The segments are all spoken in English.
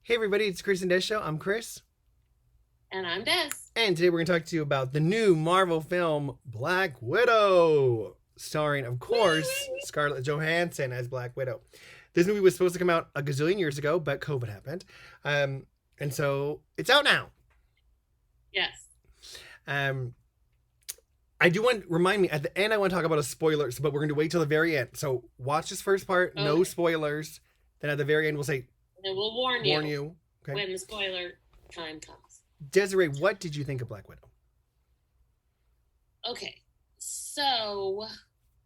Hey everybody, it's Chris and Des Show. I'm Chris. And I'm Des. And today we're going to talk to you about the new Marvel film Black Widow, starring, of course, Whee! Scarlett Johansson as Black Widow. This movie was supposed to come out a gazillion years ago, but COVID happened. And so it's out now. Yes. Um, I do want remind me at the end. I want to talk about a spoiler, but we're going to wait till the very end. So watch this first part, no Okay. spoilers. Then at the very end, we'll say And we'll warn you. Okay. when the spoiler time comes. Desiree, what did you think of Black Widow? Okay. So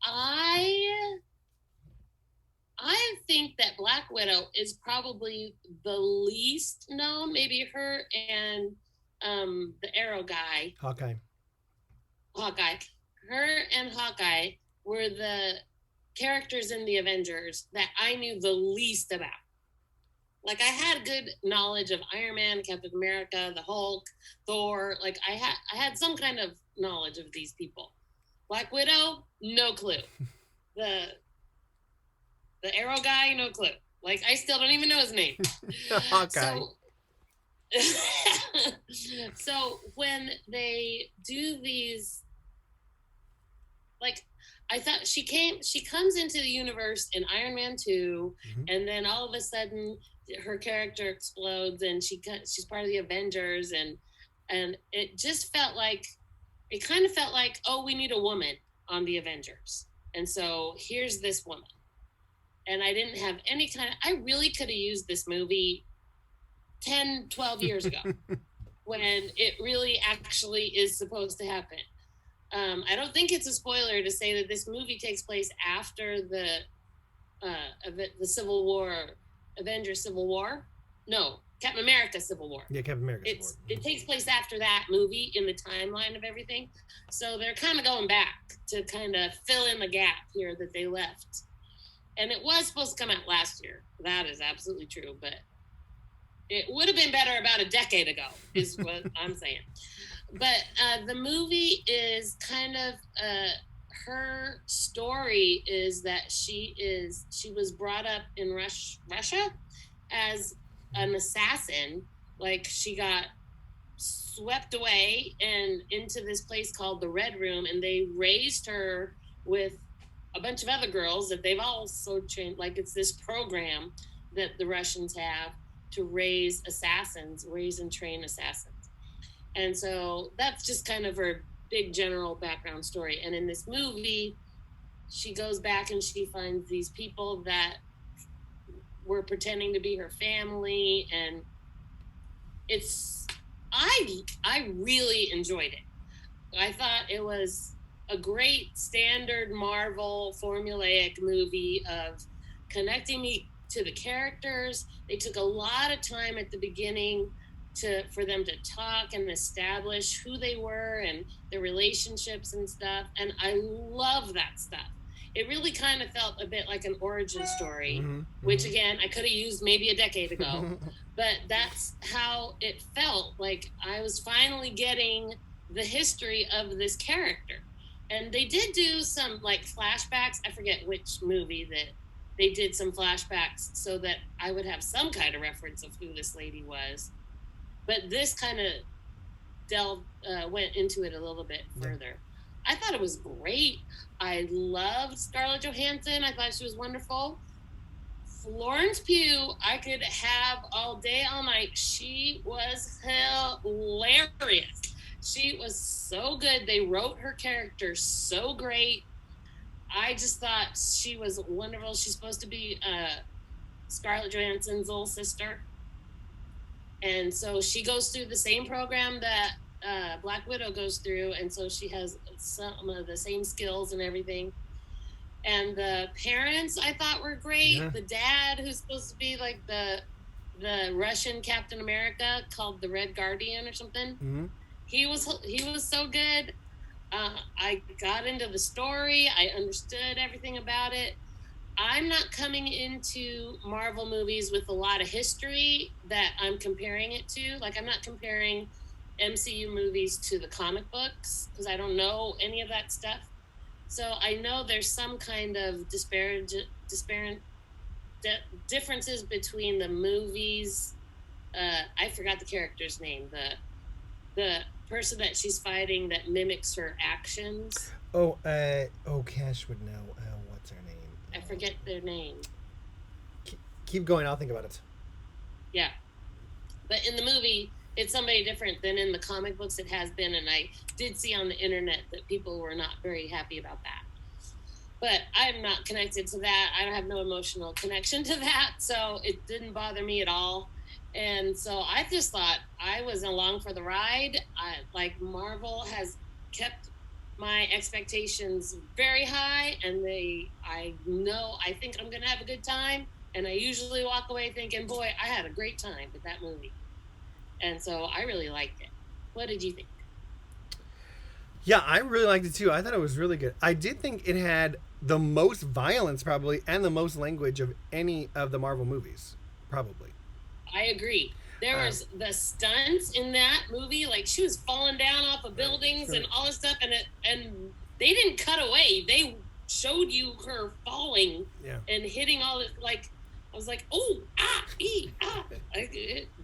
I think that Black Widow is probably the least known. Maybe her and the Arrow guy, Hawkeye. Hawkeye. Her and Hawkeye were the characters in the Avengers that I knew the least about. Like I had good knowledge of Iron Man, Captain America, the Hulk, Thor. Like I had some kind of knowledge of these people. Black Widow, no clue. The Arrow guy, no clue. Like I still don't even know his name. Hawkeye. So when they do these, like I thought she comes into the universe in Iron Man 2, and then all of a sudden her character explodes and she's part of the Avengers, and it kind of felt like, oh, we need a woman on the Avengers. And so here's this woman. And I didn't have I really could have used this movie 10, 12 years ago when it really actually is supposed to happen. I don't think it's a spoiler to say that this movie takes place after the Civil War, Avengers Civil War. No, Captain America Civil War. Yeah, Captain America. It takes place after that movie in the timeline of everything. So they're kind of going back to kind of fill in the gap here that they left. And it was supposed to come out last year. That is absolutely true, but it would have been better about a decade ago, is what I'm saying. But the movie is kind of her story is that she was brought up in Russia as an assassin. Like she got swept away and into this place called the Red Room, and they raised her with a bunch of other girls that they've also trained. Like it's this program that the Russians have to raise and train assassins. And so that's just kind of her big general background story. And in this movie, she goes back and she finds these people that were pretending to be her family. And I really enjoyed it. I thought it was a great standard Marvel formulaic movie of connecting me to the characters. They took a lot of time at the beginning for them to talk and establish who they were and their relationships and stuff. And I love that stuff. It really kind of felt a bit like an origin story, which again, I could have used maybe a decade ago, but that's how it felt. Like I was finally getting the history of this character. And they did do some like flashbacks. I forget which movie that they did some flashbacks so that I would have some kind of reference of who this lady was. But this kind of went into it a little bit further. I thought it was great. I loved Scarlett Johansson. I thought she was wonderful. Florence Pugh, I could have all day, all night. She was hilarious. She was so good. They wrote her character so great. I just thought she was wonderful. She's supposed to be Scarlett Johansson's little sister. And so she goes through the same program that Black Widow goes through. And so she has some of the same skills and everything. And the parents I thought were great. Yeah. The dad, who's supposed to be like the Russian Captain America, called the Red Guardian or something. Mm-hmm. He was so good. I got into the story. I understood everything about it. I'm not coming into Marvel movies with a lot of history that I'm comparing it to. Like, I'm not comparing MCU movies to the comic books because I don't know any of that stuff. So I know there's some kind of differences between the movies I forgot the character's name. The person that she's fighting that mimics her actions. Cash would know. What's her name? I forget their name. Keep going. I'll think about it. Yeah. But in the movie, it's somebody different than in the comic books it has been. And I did see on the internet that people were not very happy about that. But I'm not connected to that. I don't have no emotional connection to that. So it didn't bother me at all. And so I just thought I was along for the ride. Like Marvel has kept my expectations very high. And I think I'm going to have a good time. And I usually walk away thinking, boy, I had a great time with that movie. And so I really liked it. What did you think? Yeah, I really liked it too. I thought it was really good. I did think it had the most violence probably and the most language of any of the Marvel movies, probably. I agree. There was the stunts in that movie, like she was falling down off of buildings and all this stuff, and they didn't cut away. They showed you her falling and hitting all this. Like I was like, oh,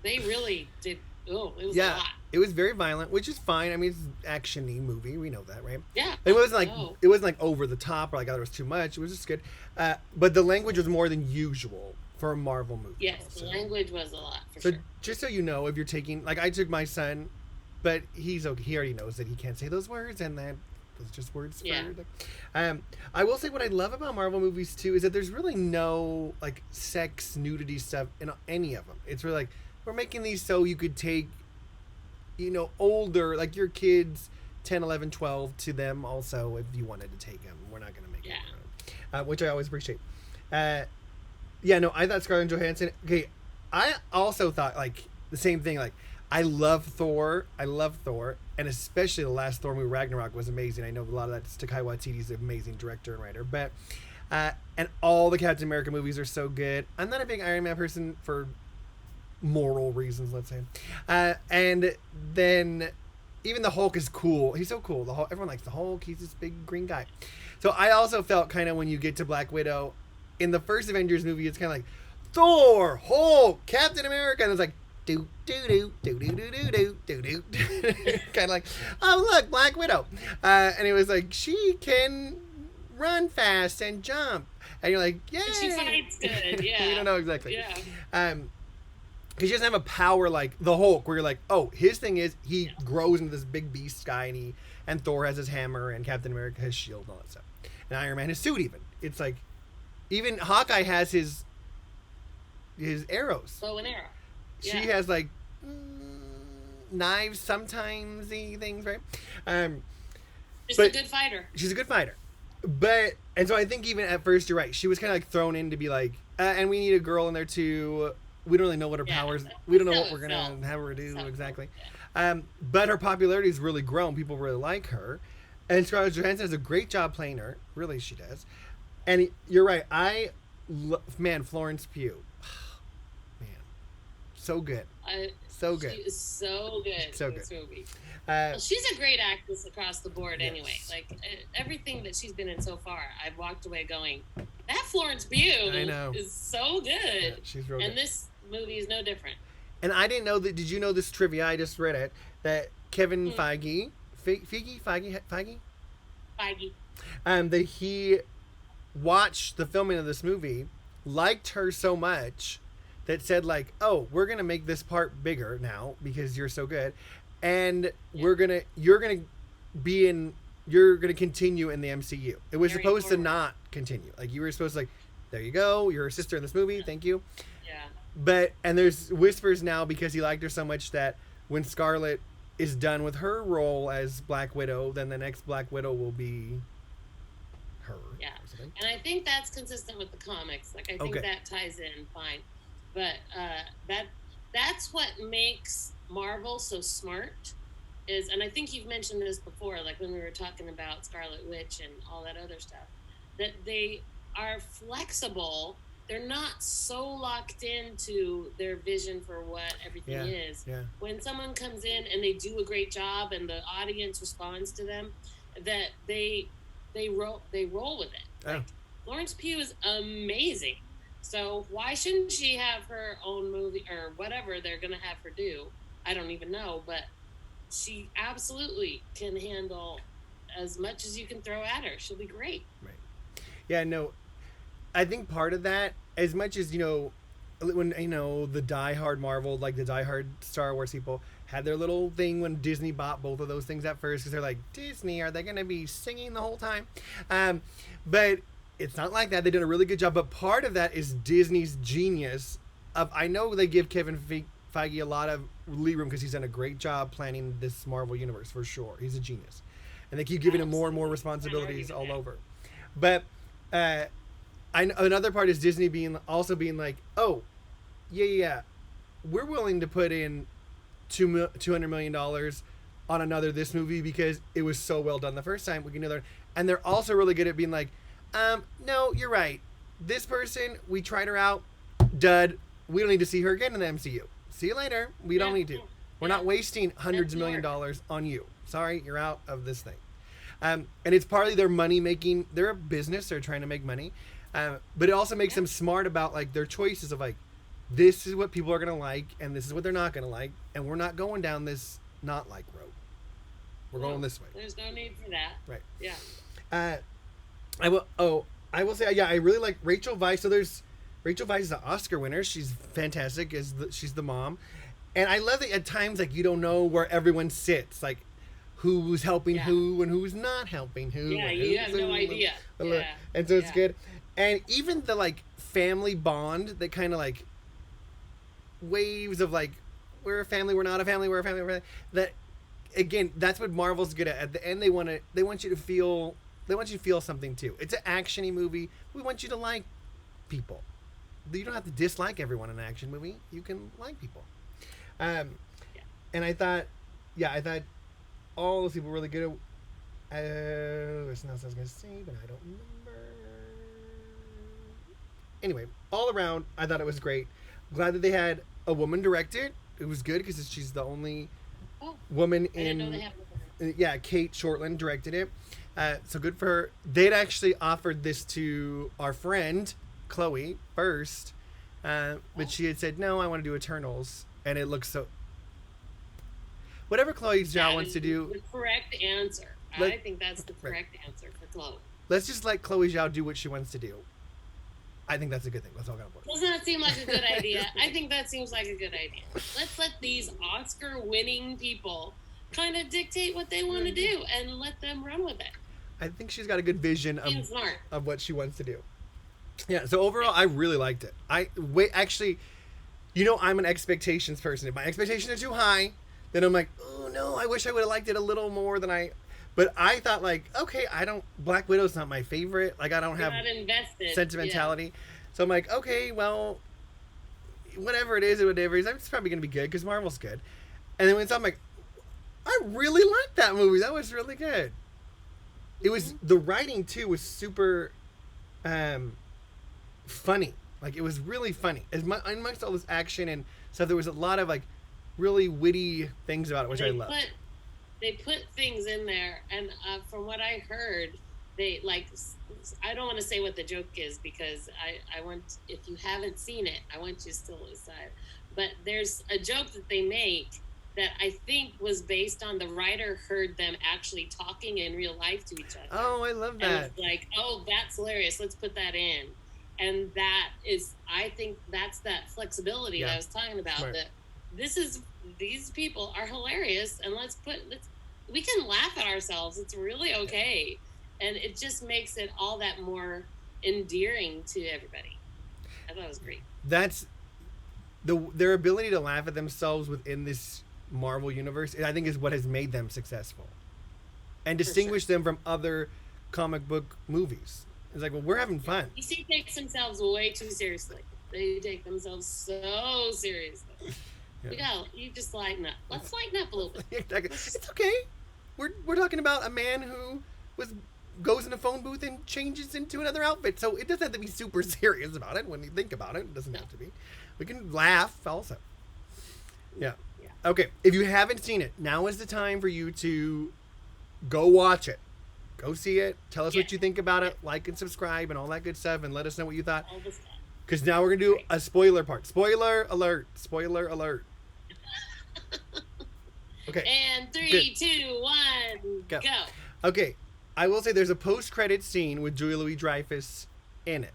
they really did. Oh, it was a lot. It was very violent, which is fine. I mean, it's an action-y movie. We know that, right? Yeah. It wasn't like over the top or like there was too much. It was just good. But the language was more than usual for a Marvel movie. Yes, also. The language was a lot for sure. So just so you know, if you're taking, like I took my son, but he's okay. He already knows that he can't say those words and that those just words. I will say what I love about Marvel movies too is that there's really no like sex, nudity stuff in any of them. It's really like we're making these so you could take, older, like your kids 10, 11, 12 to them also if you wanted to take them. We're not going to make it. Which I always appreciate. I thought Scarlett Johansson, okay, I also thought like the same thing, like I love Thor, and especially the last Thor movie, Ragnarok, was amazing. I know a lot of that's Taika Waititi's an amazing director and writer, but and all the Captain America movies are so good. I'm not a big Iron Man person for moral reasons, let's say, and then even the Hulk is cool. He's so cool. Everyone likes the Hulk. He's this big green guy. So I also felt kind of when you get to Black Widow, in the first Avengers movie, it's kind of like Thor, Hulk, Captain America, and it's like do do do do do do do do do, kind of like, oh look, Black Widow, and it was like she can run fast and jump, and you're like, yeah, she fights good, yeah. You don't know exactly, yeah. Because he doesn't have a power like the Hulk, where you're like, oh, his thing is he grows into this big beast guy, and Thor has his hammer, and Captain America has shield and all that stuff, and Iron Man his suit. Even it's like, even Hawkeye has his arrows. Bow and arrow. She has like knives sometimes, things, right? She's a good fighter. She's a good fighter, and so I think even at first you're right. She was kind of like thrown in to be like, and we need a girl in there too. We don't really know what her powers. We don't know what we're gonna have her do exactly. But her popularity has really grown. People really like her, and Scarlett Johansson does a great job playing her. Really, she does. And you're right. Florence Pugh, man, so good. So good. She is so good. So in this movie. She's a great actress across the board. Yes. Anyway, like everything that she's been in so far, I've walked away going, that Florence Pugh is so good. Yeah, she's real good. And this movie is no different. And I didn't know that. Did you know this trivia? I just read it that Kevin Feige, that he watched the filming of this movie, liked her so much that said like, oh, we're gonna make this part bigger now because you're so good, and you're gonna continue in the MCU. It was supposed to not continue. Like you were supposed to like, there you go, you're a sister in this movie, thank you. Yeah. And there's whispers now because he liked her so much that when Scarlett is done with her role as Black Widow, then the next Black Widow will be her. Yeah. And I think that's consistent with the comics. Like I think that ties in fine. But that's what makes Marvel so smart is, and I think you've mentioned this before, like when we were talking about Scarlet Witch and all that other stuff, that they are flexible. They're not so locked into their vision for what everything is. Yeah. When someone comes in and they do a great job and the audience responds to them, that they roll with it. Oh. Like, Florence Pugh is amazing. So why shouldn't she have her own movie or whatever they're going to have her do? I don't even know, but she absolutely can handle as much as you can throw at her. She'll be great. Right. Yeah, no, I think part of that, as much as, when, the diehard Marvel, like the diehard Star Wars people had their little thing when Disney bought both of those things at first, because they're like, Disney, are they going to be singing the whole time? But it's not like that. They did a really good job. But part of that is Disney's genius of, I know they give Kevin Feige a lot of leeway room because he's done a great job planning this Marvel universe, for sure. He's a genius. And they keep giving him more and more responsibilities all over. But another part is Disney being like, oh, yeah, we're willing to put in $200 million on this movie because it was so well done the first time. We can do that. And they're also really good at being like, no, you're right. This person, we tried her out, dud. We don't need to see her again in the MCU. See you later. We don't need to. We're not wasting hundreds of million dollars on you. Sorry, you're out of this thing. And it's partly their money making. They're a business. They're trying to make money. But it also makes them smart about like their choices of like, this is what people are going to like and this is what they're not going to like. And we're not going down this not like road. We're going this way. There's no need for that. Right. Yeah. I will say, yeah, I really like Rachel Weisz. So Rachel Weisz is an Oscar winner. She's fantastic. She's the mom. And I love that at times, like, you don't know where everyone sits. Like, who's helping who and who's not helping who. Yeah, you have no idea. Yeah. And so it's good. And even the, like, family bond that kind of, like, waves of, like, we're a family, we're not a family, we're a family, we're a family. That, again, that's what Marvel's good at. At the end, they want you to feel something, too. It's an action-y movie. We want you to like people. You don't have to dislike everyone in an action movie. You can like people. And I thought all those people were really good. There's something else I was going to say, but I don't remember. Anyway, all around, I thought it was great. Glad that they had a woman direct it. It was good because she's the only woman in. Yeah, Kate Shortland directed it. So good for her. They'd actually offered this to our friend Chloe first, but she had said, no, I want to do Eternals. And it looks so. Whatever Chloe Zhao wants to do. The correct answer. I think that's the correct answer for Chloe. Let's just let Chloe Zhao do what she wants to do. I think that's a good thing. Let's all get on board. Doesn't that seem like a good idea? I think that seems like a good idea. Let's let these Oscar-winning people kind of dictate what they want to do and let them run with it. I think she's got a good vision of what she wants to do. Yeah. So overall, I really liked it. Actually. I'm an expectations person. If my expectations are too high, then I'm like, oh no, I wish I would have liked it a little more than I. But I thought like, okay, Black Widow's not my favorite. Like I don't have sentimentality. Yeah. So I'm like, okay, well, whatever it is, it's probably gonna be good because Marvel's good. And then when I'm like, I really liked that movie. That was really good. It was the writing too was super, funny. Like, it was really funny. Amongst all this action and stuff, there was a lot of, like, really witty things about it, which I love. They put things in there, and from what I heard, they, like, I don't want to say what the joke is, because I want, if you haven't seen it, I want you to still decide. But there's a joke that they make that I think was based on the writer heard them actually talking in real life to each other. Oh, I love that. And it's like, oh, that's hilarious. Let's put that in. And that is, I think that's that flexibility that I was talking about. Smart. That these people are hilarious, and we can laugh at ourselves. It's really okay, and it just makes it all that more endearing to everybody. I thought it was great. That's their ability to laugh at themselves within this Marvel universe. I think is what has made them successful, and distinguish them from other comic book movies. It's like, well, we're having fun. DC takes themselves way too seriously. They take themselves so seriously. Yeah. You just lighten up. Let's lighten up a little bit. It's okay. We're talking about a man who goes in a phone booth and changes into another outfit. So it doesn't have to be super serious about it when you think about it. It doesn't have to be. We can laugh also. Yeah. Okay. If you haven't seen it, now is the time for you to go watch it. Go see it. Tell us what you think about it. Like and subscribe and all that good stuff, and let us know what you thought. Because now we're gonna do a spoiler part. Spoiler alert! Spoiler alert! Okay. And 3, 2, 1, Go. go. Okay, I will say there's a post-credit scene with Julia Louis-Dreyfus in it.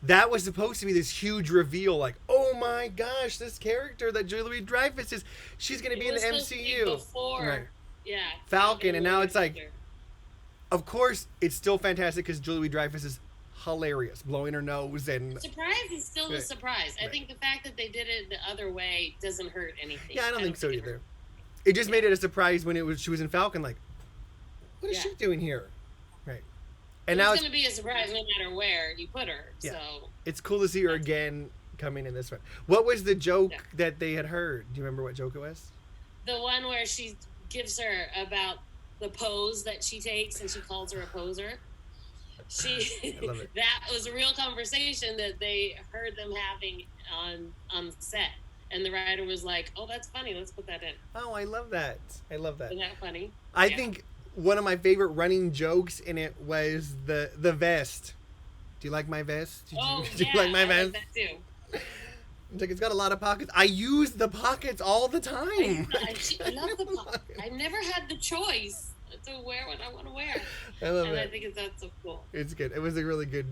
That was supposed to be this huge reveal, like, oh my gosh, this character that Julia Louis-Dreyfus is, she's gonna be in the MCU. Before, right. Yeah. Falcon, and now it's like, Winter. of course, it's still fantastic because Julia Louis-Dreyfus is hilarious, blowing her nose and. Surprise is still Right. a surprise. I Right. think the fact that they did it the other way doesn't hurt anything. Yeah, I don't think so it either. hurt. It just made it a surprise when she was in Falcon, like, what is Yeah. she doing here? Right. And It's now going to be a surprise no matter where you put her. Yeah. So it's cool to see her again coming in this one. What was the joke Yeah. that they had heard? Do you remember what joke it was? the one where she gives her about the pose that she takes and she calls her a poser. I love it. That was a real conversation that they heard them having on the set. And the writer was like, "Oh, that's funny. Let's put that in." Oh, I love that. I love that. Isn't that funny? I Yeah. think one of my favorite running jokes in it was the vest. Do you like my vest? Do you like my I vest? like that too. It's like, it's got a lot of pockets. I use the pockets all the time. I love the pocket. I've never had the choice to wear what I want to wear, I love and I it. think that's so cool. It's good. It was a really good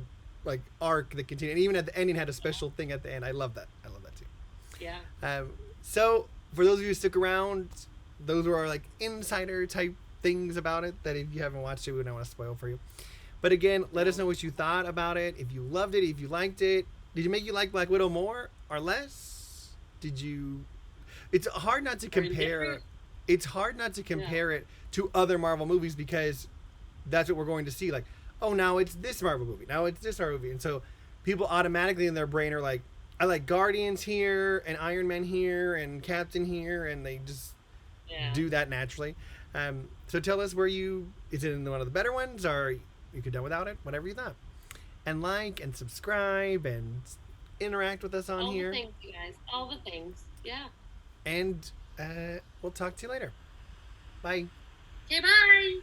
like arc that continued, and even at the ending had a special thing at the end. I love that. I love that too. Yeah. So for those of you who stick around, those were our like insider type things about it that if you haven't watched it, we don't want to spoil for you. But again, let us know what you thought about it. If you loved it, if you liked it, did it make you like Black Widow more or less? Did you? It's hard not to compare. indifferent? It's hard not to compare it to other Marvel movies because that's what we're going to see. Like, oh, now it's this Marvel movie. Now it's this Marvel movie, and so people automatically in their brain are like, I like Guardians here and Iron Man here and Captain here, and they just Yeah. do that naturally. So tell us where is it in one of the better ones, or you could done without it, whatever you thought. And like and subscribe and interact with us on All here. the things, you guys. All the things. Yeah. And we'll talk to you later. Bye. Okay, bye.